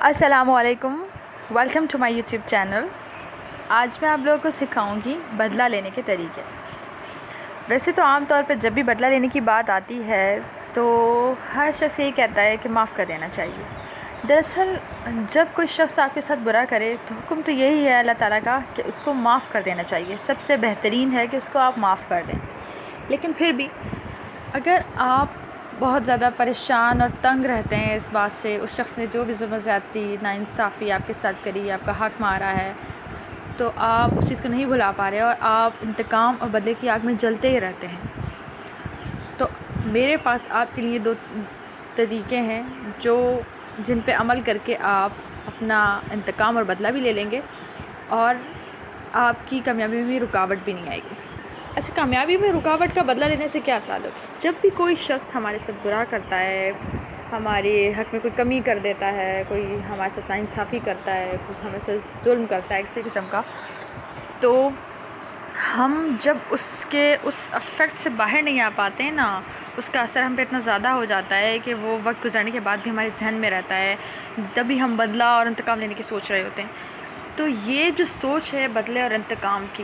السلام علیکم، welcome to my YouTube channel. آج میں آپ لوگوں کو سکھاؤں گی بدلہ لینے کے طریقے۔ ویسے تو عام طور پہ جب بھی بدلہ لینے کی بات آتی ہے تو ہر شخص یہی کہتا ہے کہ معاف کر دینا چاہیے۔ دراصل جب کوئی شخص آپ کے ساتھ برا کرے تو حکم تو یہی ہے اللہ تعالیٰ کا کہ اس کو معاف کر دینا چاہیے۔ سب سے بہترین ہے کہ اس کو آپ معاف کر دیں۔ لیکن پھر بھی اگر آپ بہت زیادہ پریشان اور تنگ رہتے ہیں اس بات سے، اس شخص نے جو بھی ظلم و زیادتی ناانصافی آپ کے ساتھ کری، آپ کا حق مارا ہے، تو آپ اس چیز کو نہیں بھلا پا رہے اور آپ انتقام اور بدلے کی آگ میں جلتے ہی رہتے ہیں، تو میرے پاس آپ کے لیے 2 طریقے ہیں جن پہ عمل کر کے آپ اپنا انتقام اور بدلہ بھی لے لیں گے اور آپ کی کامیابی میں رکاوٹ بھی نہیں آئے گی۔ اچھا، کامیابی میں رکاوٹ کا بدلہ لینے سے کیا تعلق ہے؟ جب بھی کوئی شخص ہمارے ساتھ برا کرتا ہے، ہمارے حق میں کوئی کمی کر دیتا ہے، کوئی ہمارے ساتھ ناانصافی کرتا ہے، کوئی ہمارے ساتھ ظلم کرتا ہے کسی قسم کا، تو ہم جب اس افیکٹ سے باہر نہیں آ پاتے ہیں نا، اس کا اثر ہم پہ اتنا زیادہ ہو جاتا ہے کہ وہ وقت گزرنے کے بعد بھی ہمارے ذہن میں رہتا ہے، تبھی ہم بدلہ اور انتقام لینے کی سوچ رہے ہوتے ہیں۔ تو یہ جو سوچ ہے بدلے اور انتقام کی،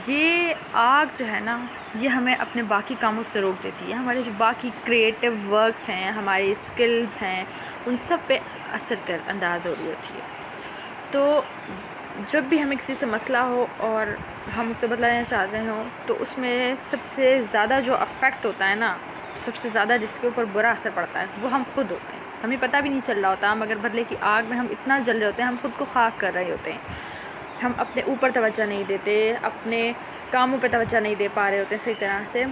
یہ آگ جو ہے نا، یہ ہمیں اپنے باقی کاموں سے روک دیتی ہے۔ ہمارے جو باقی کریٹیو ورکس ہیں، ہماری اسکلز ہیں، ان سب پہ اثر انداز ہو رہی ہوتی ہے۔ تو جب بھی ہمیں کسی سے مسئلہ ہو اور ہم اس سے بدلہ لینا چاہ رہے ہوں، تو اس میں سب سے زیادہ جو افیکٹ ہوتا ہے نا، سب سے زیادہ جس کے اوپر برا اثر پڑتا ہے، وہ ہم خود ہوتے ہیں۔ ہمیں پتہ بھی نہیں چل رہا ہوتا، مگر بدلے کی آگ میں ہم اتنا جل رہے ہوتے ہیں، ہم خود کو خاک کر رہے ہوتے ہیں۔ ہم اپنے اوپر توجہ نہیں دیتے، اپنے کاموں پہ توجہ نہیں دے پا رہے ہوتے صحیح طرح سے۔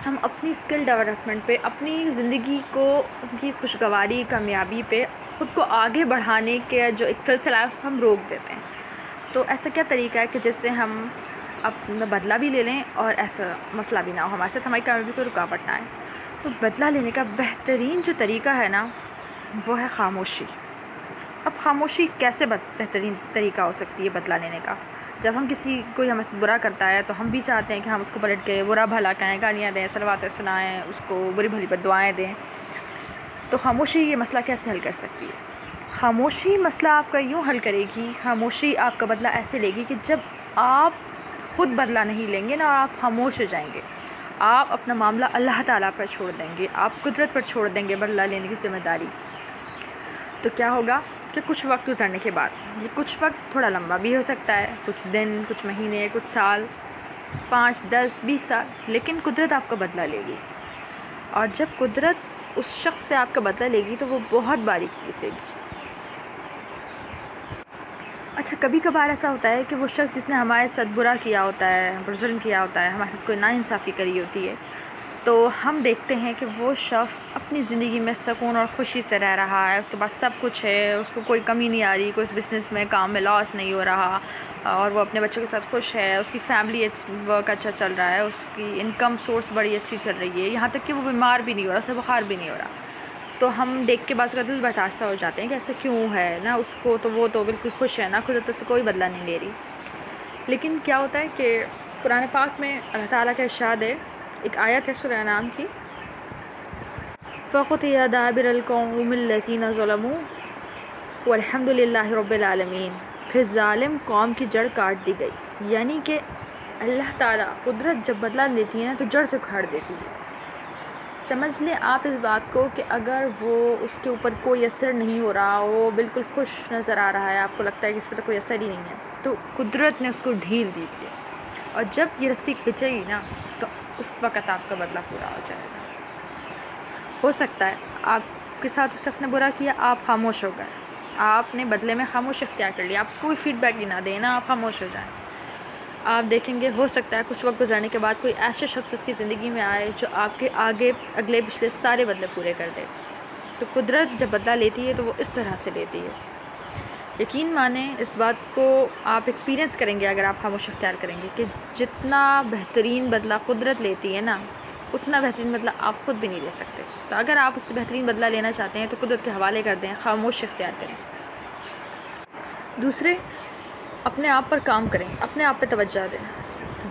ہم اپنی اسکل ڈیولپمنٹ پہ، اپنی زندگی کو، کی خوشگواری، کامیابی پہ، خود کو آگے بڑھانے کے جو ایک سلسلہ ہے اس کو ہم روک دیتے ہیں۔ تو ایسا کیا طریقہ ہے کہ جس سے ہم اپنا بدلہ بھی لے لیں اور ایسا مسئلہ بھی نہ ہو ہمارے ساتھ، ہماری کامیابی کو رکاوٹ نہ آئے؟ تو بدلہ لینے کا بہترین جو طریقہ ہے نا، وہ ہے خاموشی۔ اب خاموشی کیسے بہترین طریقہ ہو سکتی ہے بدلہ لینے کا؟ جب ہم کوئی ہمیں سے برا کرتا ہے تو ہم بھی چاہتے ہیں کہ ہم اس کو پلٹ کے برا بھلا کہیں، گالیاں دیں، صلواتیں سنائیں، اس کو بری بھلی بددعائیں دیں۔ تو خاموشی یہ مسئلہ کیسے حل کر سکتی ہے؟ خاموشی مسئلہ آپ کا یوں حل کرے گی، خاموشی آپ کا بدلہ ایسے لے گی کہ جب آپ خود بدلہ نہیں لیں گے نا، اور آپ خاموش ہو جائیں گے، آپ اپنا معاملہ اللہ تعالیٰ پر چھوڑ دیں گے، آپ قدرت پر چھوڑ دیں گے بدلہ لینے کی ذمہ داری، تو کیا ہوگا کہ کچھ وقت گزرنے کے بعد، یہ کچھ وقت تھوڑا لمبا بھی ہو سکتا ہے، کچھ دن، کچھ مہینے، کچھ سال، 5، 10، 20 سال، لیکن قدرت آپ کا بدلہ لے گی، اور جب قدرت اس شخص سے آپ کا بدلہ لے گی تو وہ بہت باریکی سے گی۔ اچھا، کبھی کبھار ایسا ہوتا ہے کہ وہ شخص جس نے ہمارے ساتھ برا کیا ہوتا ہے، ظلم کیا ہوتا ہے، ہمارے ساتھ کوئی ناانصافی کری ہوتی ہے، تو ہم دیکھتے ہیں کہ وہ شخص اپنی زندگی میں سکون اور خوشی سے رہ رہا ہے، اس کے پاس سب کچھ ہے، اس کو کوئی کمی نہیں آ رہی، کوئی بزنس میں، کام میں لاس نہیں ہو رہا، اور وہ اپنے بچوں کے ساتھ خوش ہے، اس کی فیملی ورک اچھا چل رہا ہے، اس کی انکم سورس بڑی اچھی چل رہی ہے، یہاں تک کہ وہ بیمار بھی نہیں ہو رہا، اسے بخار بھی نہیں ہو رہا۔ تو ہم دیکھ کے بعض کا دل برداشتہ ہو جاتے ہیں کہ ایسا کیوں ہے نا، اس کو تو وہ تو بالکل خوش ہے نا، خود تو سے کوئی بدلہ نہیں لے رہی۔ لیکن کیا ہوتا ہے کہ قرآن پاک میں اللہ تعالیٰ کا ارشاد ہے، ایک آیت ہے سورہ انعام کی، فَقُطِعَ دَابِرَ الْقَوْمِ الَّذِينَ ظَلَمُوا وَالْحَمْدُ لِلَّهِ رَبِّ الْعَالَمِينَ، پھر ظالم قوم کی جڑ کاٹ دی گئی۔ یعنی کہ اللہ تعالیٰ قدرت جب بدلہ لیتی ہے نا تو جڑ سے اکھاڑ دیتی ہے۔ سمجھ لیں آپ اس بات کو کہ اگر وہ اس کے اوپر کوئی اثر نہیں ہو رہا، وہ بالکل خوش نظر آ رہا ہے، آپ کو لگتا ہے کہ اس پہ تو کوئی اثر ہی نہیں ہے، تو قدرت نے اس کو ڈھیل دی ہے، اور جب یہ رسی کھینچے گی نا تو اس وقت آپ کا بدلہ پورا ہو جائے گا۔ ہو سکتا ہے آپ کے ساتھ اس شخص نے برا کیا، آپ خاموش ہو گئے، آپ نے بدلے میں خاموش اختیار کر لیا، آپ اس کو کوئی فیڈ بیک ہی نہ دیں نا، آپ خاموش ہو جائیں۔ آپ دیکھیں گے ہو سکتا ہے کچھ وقت گزرنے کے بعد کوئی ایسے شخص اس کی زندگی میں آئے جو آپ کے آگے اگلے پچھلے سارے بدلے پورے کر دے۔ تو قدرت جب بدلہ لیتی ہے تو وہ اس طرح سے لیتی ہے۔ یقین مانیں، اس بات کو آپ ایکسپیرینس کریں گے اگر آپ خاموش اختیار کریں گے، کہ جتنا بہترین بدلہ قدرت لیتی ہے نا، اتنا بہترین بدلہ آپ خود بھی نہیں لے سکتے۔ تو اگر آپ اس سے بہترین بدلہ لینا چاہتے ہیں تو قدرت کے حوالے کر دیں، خاموش اختیار کریں۔ دوسرے، اپنے آپ پر کام کریں، اپنے آپ پہ توجہ دیں۔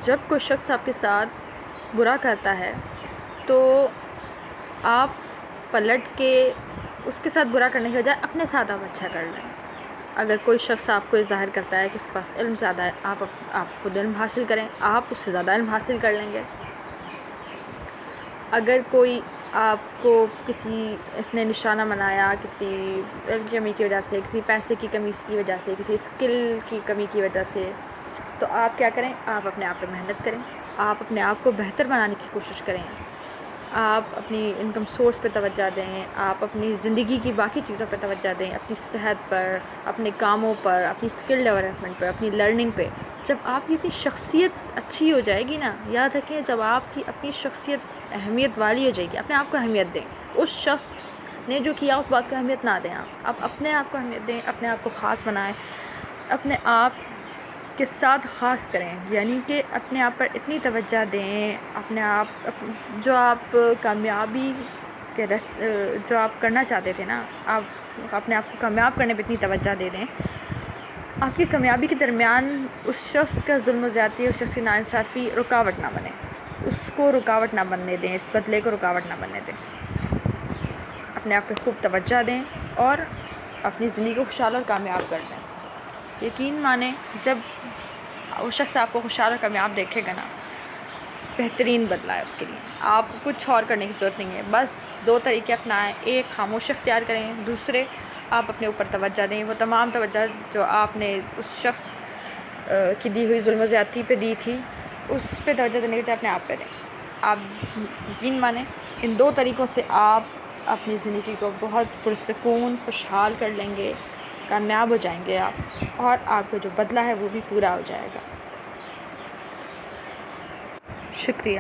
جب کوئی شخص آپ کے ساتھ برا کرتا ہے تو آپ پلٹ کے اس کے ساتھ برا کرنے کے بجائے اپنے ساتھ آپ اچھا کر لیں۔ اگر کوئی شخص آپ کو ظاہر کرتا ہے کہ اس کے پاس علم زیادہ ہے، آپ خود علم حاصل کریں، آپ اس سے زیادہ علم حاصل کر لیں گے۔ اگر کوئی آپ کو اس نے نشانہ بنایا کسی علم کی کمی کی وجہ سے، کسی پیسے کی کمی کی وجہ سے، کسی اسکل کی کمی کی وجہ سے، تو آپ کیا کریں؟ آپ اپنے آپ پہ محنت کریں، آپ اپنے آپ کو بہتر بنانے کی کوشش کریں، آپ اپنی انکم سورس پہ توجہ دیں، آپ اپنی زندگی کی باقی چیزوں پہ توجہ دیں، اپنی صحت پر، اپنے کاموں پر، اپنی اسکل ڈیولپمنٹ پر، اپنی لرننگ پہ۔ جب آپ کی اپنی شخصیت اچھی ہو جائے گی نا، یاد رکھیں، جب آپ کی اپنی شخصیت اہمیت والی ہو جائے گی، اپنے آپ کو اہمیت دیں۔ اس شخص نے جو کیا اس بات کو اہمیت نہ دیں، آپ اپنے آپ کو اہمیت دیں، اپنے آپ کو خاص بنائیں، اپنے آپ کے ساتھ خاص کریں، یعنی کہ اپنے آپ پر اتنی توجہ دیں، اپنے آپ جو آپ کامیابی کے جو آپ کرنا چاہتے تھے نا، آپ اپنے آپ کو کامیاب کرنے پہ اتنی توجہ دے دیں، آپ کی کامیابی کے درمیان اس شخص کا ظلم و زیادتی، اس شخص کی ناانصافی رکاوٹ نہ بنے، اس کو رکاوٹ نہ بننے دیں، اس بدلے کو رکاوٹ نہ بننے دیں۔ اپنے آپ پہ خوب توجہ دیں اور اپنی زندگی کو خوشحال اور کامیاب کر دیں۔ یقین مانیں، جب وہ شخص آپ کو خوشحال اور کامیاب دیکھے گا نا، بہترین بدلہ ہے اس کے لیے۔ آپ کو کچھ اور کرنے کی ضرورت نہیں ہے، بس 2 طریقے اپنائیں، ایک خاموش اختیار کریں، دوسرے آپ اپنے اوپر توجہ دیں، وہ تمام توجہ جو آپ نے اس شخص کی دی ہوئی ظلم و زیادتی پہ دی تھی، اس پہ توجہ دینے کے بجائے اپنے آپ پہ دیں۔ آپ یقین مانیں، ان 2 طریقوں سے آپ اپنی زندگی کو بہت پرسکون خوشحال کر لیں گے، کامیاب ہو جائیں گے آپ، اور آپ کا جو بدلہ ہے وہ بھی پورا ہو جائے گا۔ شکریہ۔